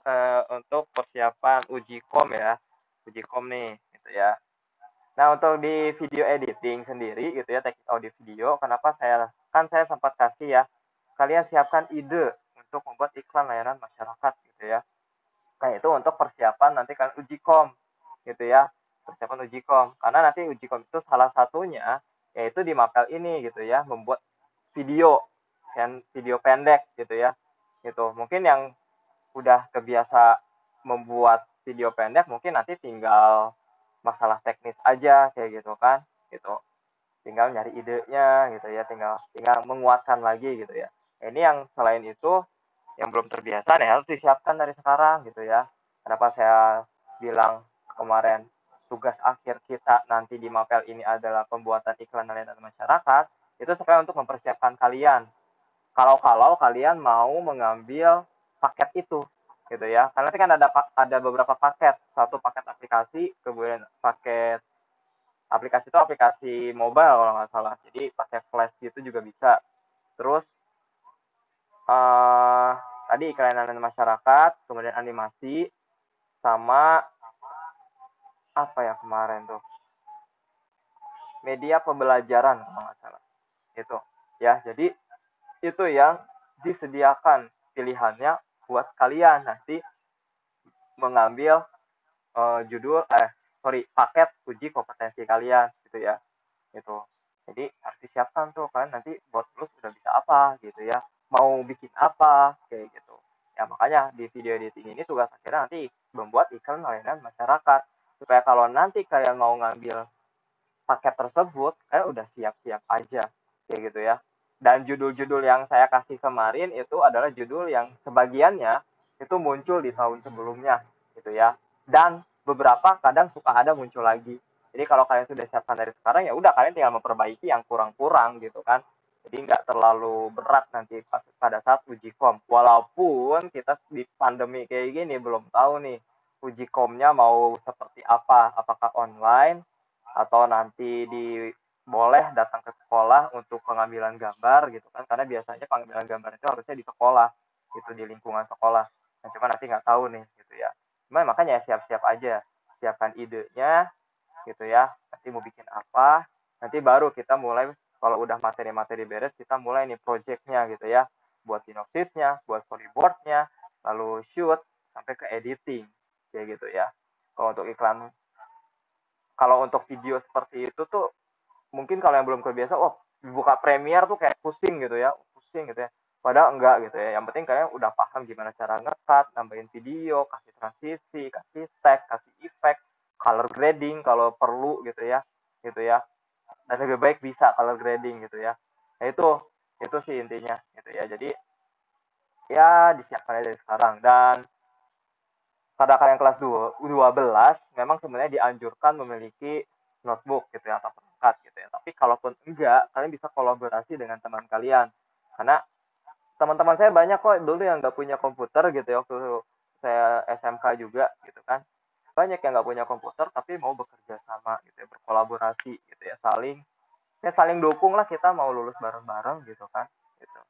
untuk persiapan uji kom ya. Uji kom nih, gitu ya. Nah, untuk di video editing sendiri gitu ya, teknik audio video, kenapa saya sempat kasih ya, kalian siapkan ide untuk membuat iklan layanan masyarakat gitu ya. Nah, itu untuk persiapan nanti kan uji kom gitu ya. Persiapan uji kom. Karena nanti uji kom itu salah satunya yaitu di Mapel ini gitu ya, membuat video dan video pendek gitu ya. Gitu. Mungkin yang udah kebiasa membuat video pendek mungkin nanti tinggal masalah teknis aja kayak gitu kan gitu, tinggal nyari idenya gitu ya, tinggal menguatkan lagi gitu ya. Ini yang selain itu yang belum terbiasa nih harus disiapkan dari sekarang gitu ya. Kenapa saya bilang kemarin tugas akhir kita nanti di Mapel ini adalah pembuatan iklan layanan masyarakat, itu supaya untuk mempersiapkan kalian kalau kalian mau mengambil paket itu gitu ya. Karena nanti kan ada beberapa paket, satu paket aplikasi, kemudian paket aplikasi itu aplikasi mobile kalau nggak salah, jadi pakai flash gitu juga bisa. Terus tadi iklan masyarakat, kemudian animasi, sama apa ya kemarin tuh, media pembelajaran kalau nggak salah itu ya. Jadi itu yang disediakan pilihannya buat kalian nanti mengambil paket uji kompetensi kalian gitu ya, gitu. Jadi harus disiapkan tuh kalian nanti buat lulus udah bisa apa gitu ya, mau bikin apa kayak gitu. Ya makanya di video editing ini tugas akhirnya nanti membuat iklan layanan masyarakat supaya kalau nanti kalian mau ngambil paket tersebut kalian udah siap-siap aja kayak gitu ya. Dan judul-judul yang saya kasih kemarin itu adalah judul yang sebagiannya itu muncul di tahun sebelumnya gitu ya. Dan beberapa kadang suka ada muncul lagi. Jadi kalau kalian sudah siapkan dari sekarang ya udah kalian tinggal memperbaiki yang kurang-kurang gitu kan. Jadi nggak terlalu berat nanti pada saat uji kom. Walaupun kita di pandemi kayak gini belum tahu nih uji komnya mau seperti apa. Apakah online atau nanti boleh datang ke sekolah untuk pengambilan gambar gitu kan, karena biasanya pengambilan gambar itu harusnya di sekolah gitu, di lingkungan sekolah. Nah cuma nanti nggak tahu nih gitu ya, cuma makanya siap-siap aja, siapkan idenya gitu ya, nanti mau bikin apa, nanti baru kita mulai kalau udah materi-materi beres kita mulai nih projectnya gitu ya, buat sinopsisnya, buat storyboardnya, lalu shoot sampai ke editing kayak gitu ya. Kalau untuk iklan, kalau untuk video seperti itu tuh mungkin kalau yang belum kebiasa, oh buka Premiere tuh kayak pusing gitu ya, pusing gitu ya. Padahal enggak gitu ya. Yang penting kalian udah paham gimana cara nge-cut, nambahin video, kasih transisi, kasih tag, kasih efek, color grading kalau perlu gitu ya. Gitu ya. Dan lebih baik bisa color grading gitu ya. Nah itu sih intinya gitu ya. Jadi ya disiapkan aja dari sekarang. Dan pada kalian kelas 12 memang sebenarnya dianjurkan memiliki notebook gitu ya atau perangkat gitu ya. Tapi kalaupun enggak, kalian bisa kolaborasi dengan teman kalian. Karena teman-teman saya banyak kok dulu yang nggak punya komputer gitu ya waktu saya SMK juga gitu kan. Banyak yang nggak punya komputer tapi mau bekerja sama gitu ya, berkolaborasi gitu ya, saling dukung lah, kita mau lulus bareng-bareng gitu kan gitu.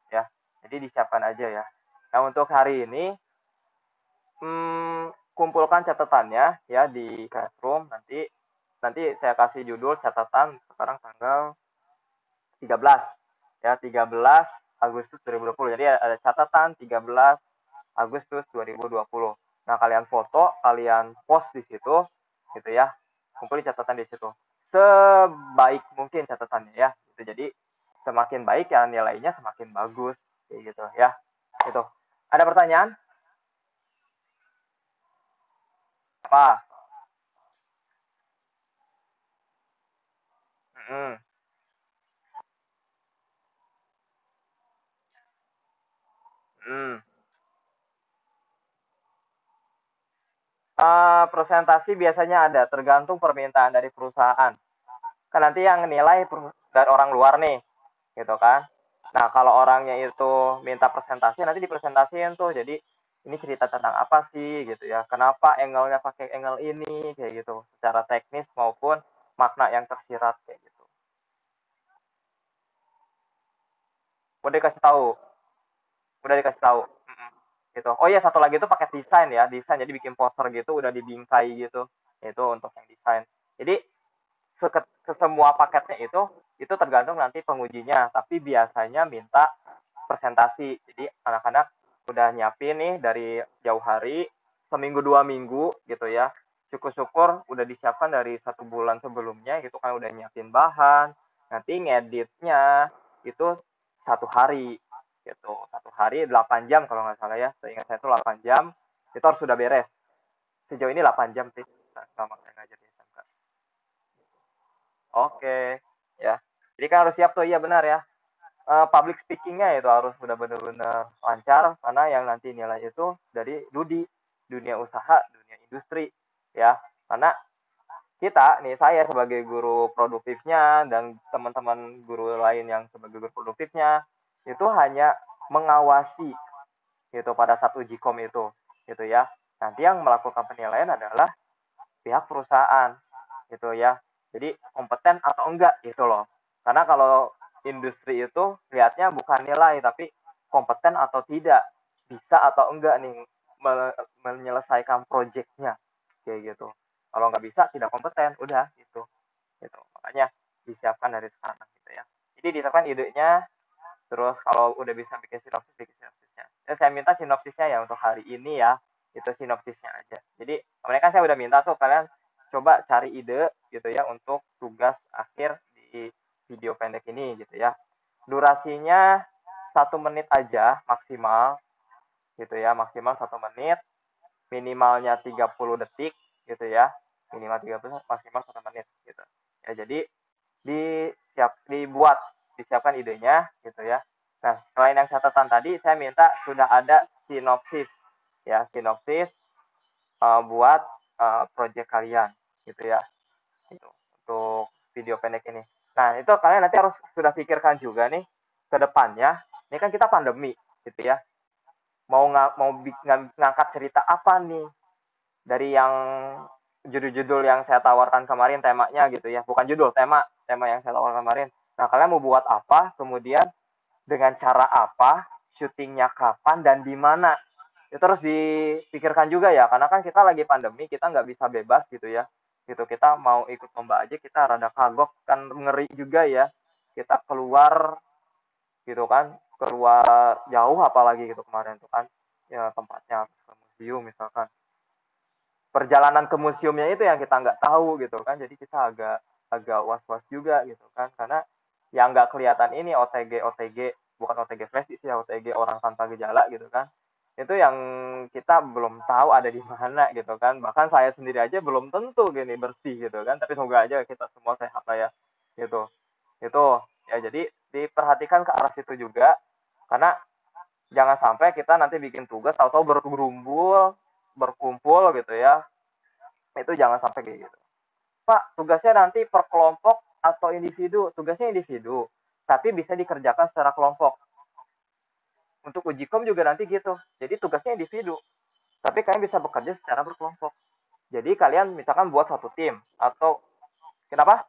Ya. Jadi disiapkan aja ya. Nah, untuk hari ini kumpulkan catatannya ya di Classroom, nanti nanti saya kasih judul catatan sekarang tanggal 13 ya, 13 Agustus 2020. Jadi ada catatan 13 Agustus 2020. Nah, kalian foto, kalian post di situ gitu ya. Kumpulin catatan di situ. Sebaik mungkin catatannya ya. Gitu. Jadi semakin baik ya nilainya semakin bagus kayak gitu ya. Itu. Ada pertanyaan? Apa? Hmm. Hmm. Presentasi biasanya ada, tergantung permintaan dari perusahaan. Kan nanti yang nilai dari orang luar nih, gitu kan. Nah, kalau orangnya itu minta presentasi, nanti dipresentasiin tuh. Jadi, ini cerita tentang apa sih, gitu ya. Kenapa angle-nya pakai angle ini, kayak gitu. Secara teknis maupun makna yang tersirat, kayak gitu. Udah dikasih tahu, udah dikasih tahu. Gitu. Oh iya, satu lagi tuh pakai desain ya, desain. Jadi bikin poster gitu, udah dibingkai gitu. Itu untuk yang desain. Jadi ke semua paketnya itu tergantung nanti pengujinya, tapi biasanya minta presentasi. Jadi anak-anak udah nyiapin nih dari jauh hari, seminggu 2 minggu gitu ya. Syukur-syukur udah disiapkan dari 1 bulan sebelumnya gitu kan, udah nyiapin bahan. Nanti ngeditnya itu 1 hari gitu. 1 hari 8 jam kalau nggak salah ya. Seingat saya itu 8 jam. Itu harus sudah beres. Sejauh ini 8 jam sih sama saya ngajar di SMK. Oke, ya. Jadi kan harus siap tuh, iya benar ya. Public speakingnya itu harus sudah benar-benar lancar, karena yang nanti nilai itu dari dunia usaha, dunia industri, ya. Karena kita nih, saya sebagai guru produktifnya dan teman-teman guru lain yang sebagai guru produktifnya itu hanya mengawasi gitu pada saat uji kom itu, gitu ya. Nanti yang melakukan penilaian adalah pihak perusahaan gitu ya. Jadi kompeten atau enggak gitu loh. Karena kalau industri itu lihatnya bukan nilai tapi kompeten atau tidak, bisa atau enggak nih menyelesaikan proyeknya kayak gitu. Kalau nggak bisa tidak kompeten, udah gitu. Gitu. Makanya disiapkan dari sekarang gitu ya. Jadi disiapkan idenya, terus kalau udah bisa bikin sinopsis, bikin sinopsisnya. Saya minta sinopsisnya ya untuk hari ini ya, itu sinopsisnya aja. Jadi mereka saya udah minta tuh kalian coba cari ide gitu ya untuk tugas akhir di video pendek ini gitu ya. Durasinya 1 menit aja maksimal gitu ya, maksimal 1 menit, minimalnya 30 detik gitu ya, minimal 30, maksimal 1 menit gitu. Ya jadi disiapkan idenya gitu ya. Nah, selain yang catatan tadi, saya minta sudah ada sinopsis ya, sinopsis buat project kalian gitu ya. Itu untuk video pendek ini. Nah, itu kalian nanti harus sudah pikirkan juga nih ke depannya. Ini kan kita pandemi gitu ya. Mau ngangkat cerita apa nih dari yang judul-judul yang saya tawarkan kemarin, temanya gitu ya, bukan judul, tema yang saya tawarkan kemarin. Nah, kalian mau buat apa, kemudian dengan cara apa, syutingnya kapan dan di mana, itu harus dipikirkan juga ya, karena kan kita lagi pandemi, kita nggak bisa bebas gitu ya, gitu. Kita mau ikut lomba aja kita rada kagok, kan ngeri juga ya, kita keluar gitu kan, keluar jauh apalagi gitu kemarin tuh kan, ya tempatnya ke museum misalkan, perjalanan ke museumnya itu yang kita nggak tahu gitu kan, jadi kita agak agak was-was juga gitu kan, karena yang nggak kelihatan ini OTG bukan OTG flash sih ya, OTG orang tanpa gejala gitu kan, itu yang kita belum tahu ada di mana gitu kan, bahkan saya sendiri aja belum tentu gini bersih gitu kan, tapi semoga aja kita semua sehat lah ya gitu. Itu ya, jadi diperhatikan ke arah situ juga, karena jangan sampai kita nanti bikin tugas tahu-tahu berkumpul gitu ya, itu jangan sampai kayak gitu. Pak, tugasnya nanti per kelompok atau individu? Tugasnya individu, tapi bisa dikerjakan secara kelompok. Untuk uji kom juga nanti gitu. Jadi tugasnya individu, tapi kalian bisa bekerja secara berkelompok. Jadi kalian misalkan buat satu tim atau kenapa?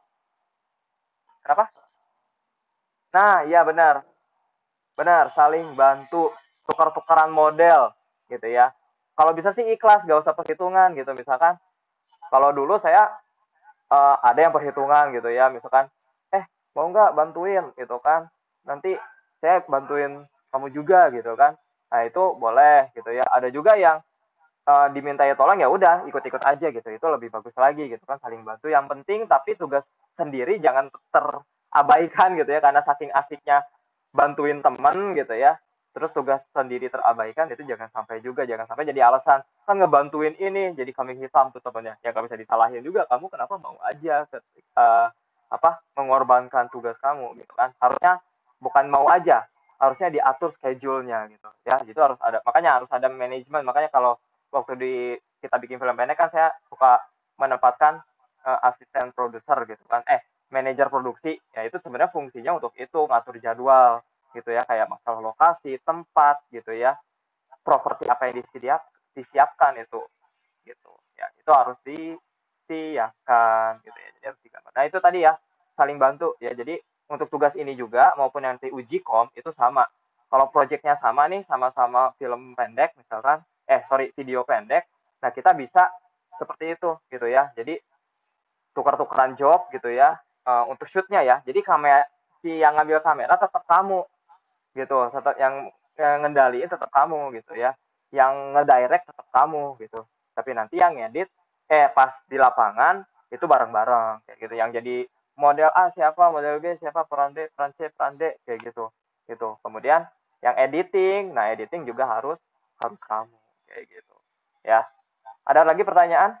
Kenapa? Nah, iya benar. Benar, saling bantu, tukar-tukaran model gitu ya. Kalau bisa sih ikhlas, gak usah perhitungan gitu. Misalkan kalau dulu saya ada yang perhitungan gitu ya, misalkan mau nggak bantuin gitu kan, nanti saya bantuin kamu juga gitu kan, nah itu boleh gitu ya. Ada juga yang dimintai tolong ya udah ikut-ikut aja gitu, itu lebih bagus lagi gitu kan, saling bantu yang penting. Tapi tugas sendiri jangan terabaikan gitu ya, karena saking asiknya bantuin temen gitu ya, terus tugas sendiri terabaikan, itu jangan sampai juga, jangan sampai jadi alasan kan ngebantuin ini jadi kambing hitam tuh temennya, ya nggak bisa disalahin juga, kamu kenapa mau aja mengorbankan tugas kamu gitu kan. Harusnya bukan mau aja, harusnya diatur schedule-nya gitu ya. Itu harus ada, makanya harus ada manajemen. Makanya kalau waktu kita bikin film pendek kan saya suka menempatkan asisten produser gitu kan, manajer produksi ya, itu sebenarnya fungsinya untuk itu ngatur jadwal gitu ya, kayak masalah lokasi, tempat gitu ya, properti apa yang disiapkan itu gitu ya, itu harus disiapkan gitu ya, jadi harus digambar. Nah itu tadi ya, saling bantu ya. Jadi untuk tugas ini juga maupun nanti uji kom itu sama, kalau proyeknya sama nih, sama-sama film pendek misalkan, video pendek, nah kita bisa seperti itu gitu ya. Jadi tukar-tukaran job gitu ya, untuk shootnya ya. Jadi si yang ngambil kamera tetap kamu gitu, tetap yang ngendaliin tetap kamu gitu ya, yang ngedirect tetap kamu gitu. Tapi nanti yang ngedit pas di lapangan itu bareng-bareng kayak gitu. Yang jadi model A siapa, model B siapa, peran B, peran C, peran D kayak gitu. Gitu. Kemudian yang editing, nah editing juga harus kamu kayak gitu. Ya. Ada lagi pertanyaan?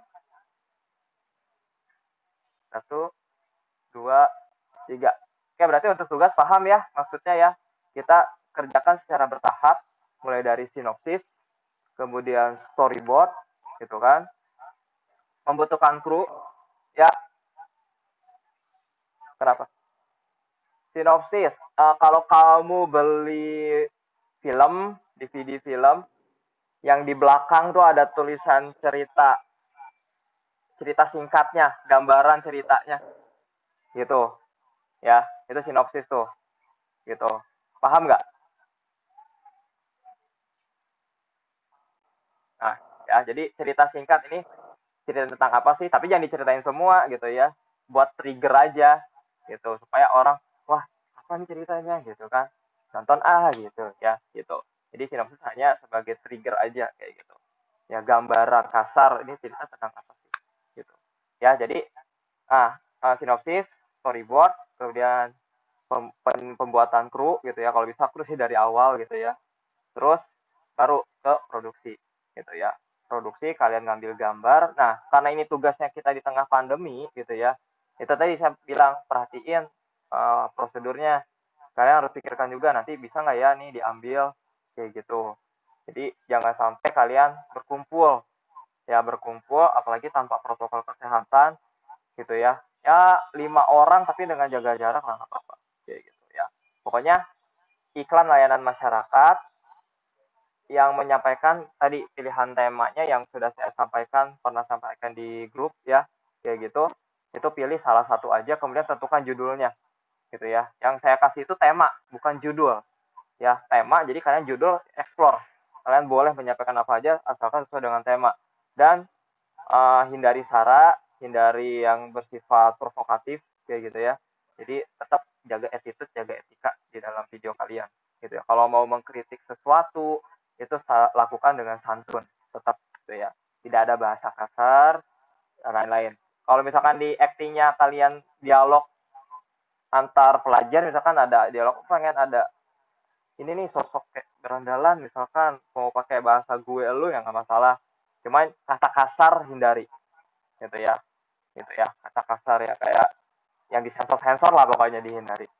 1, 2, 3. Oke, berarti untuk tugas paham ya maksudnya ya. Kita kerjakan secara bertahap, mulai dari sinopsis, kemudian storyboard, gitu kan. Membutuhkan kru, ya. Kenapa? Sinopsis, kalau kamu beli film, DVD film, yang di belakang tuh ada tulisan cerita, cerita singkatnya, gambaran ceritanya, gitu. Ya, itu sinopsis tuh, gitu. Paham nggak? Nah, ya, jadi cerita singkat ini cerita tentang apa sih? Tapi jangan diceritain semua gitu ya. Buat trigger aja gitu, supaya orang, wah, apa nih ceritanya gitu kan. Nonton gitu ya, gitu. Jadi sinopsis hanya sebagai trigger aja kayak gitu. Ya, gambaran kasar ini cerita tentang apa sih gitu. Ya, jadi sinopsis, storyboard, kemudian pembuatan kru gitu ya, kalau bisa kru sih dari awal gitu ya. Terus baru ke produksi gitu ya. Produksi kalian ngambil gambar. Nah, karena ini tugasnya kita di tengah pandemi gitu ya. Itu tadi saya bilang perhatiin prosedurnya. Kalian harus pikirkan juga nanti bisa nggak ya nih diambil kayak gitu. Jadi jangan sampai kalian berkumpul ya berkumpul apalagi tanpa protokol kesehatan gitu ya. Ya 5 orang tapi dengan jaga jarak lah nggak apa-apa kayak gitu ya. Pokoknya iklan layanan masyarakat yang menyampaikan tadi pilihan temanya yang sudah saya sampaikan, pernah sampaikan di grup ya, kayak gitu. Itu pilih salah satu aja, kemudian tentukan judulnya, gitu ya. Yang saya kasih itu tema, bukan judul, ya. Tema, jadi kalian judul explore. Kalian boleh menyampaikan apa aja, asalkan sesuai dengan tema. Dan hindari sara, hindari yang bersifat provokatif, kayak gitu ya. Jadi tetap jaga attitude, jaga etika di dalam video kalian, gitu ya. Kalau mau mengkritik sesuatu, itu lakukan dengan santun, tetap gitu ya. Tidak ada bahasa kasar dan lain-lain. Kalau misalkan di actingnya kalian dialog antar pelajar, misalkan ada dialog pengen ada ini nih sosok kayak berandalan, misalkan mau pakai bahasa gue lu yang nggak masalah. Cuman kata kasar hindari, gitu ya kata kasar ya kayak yang disensor-sensor lah pokoknya dihindari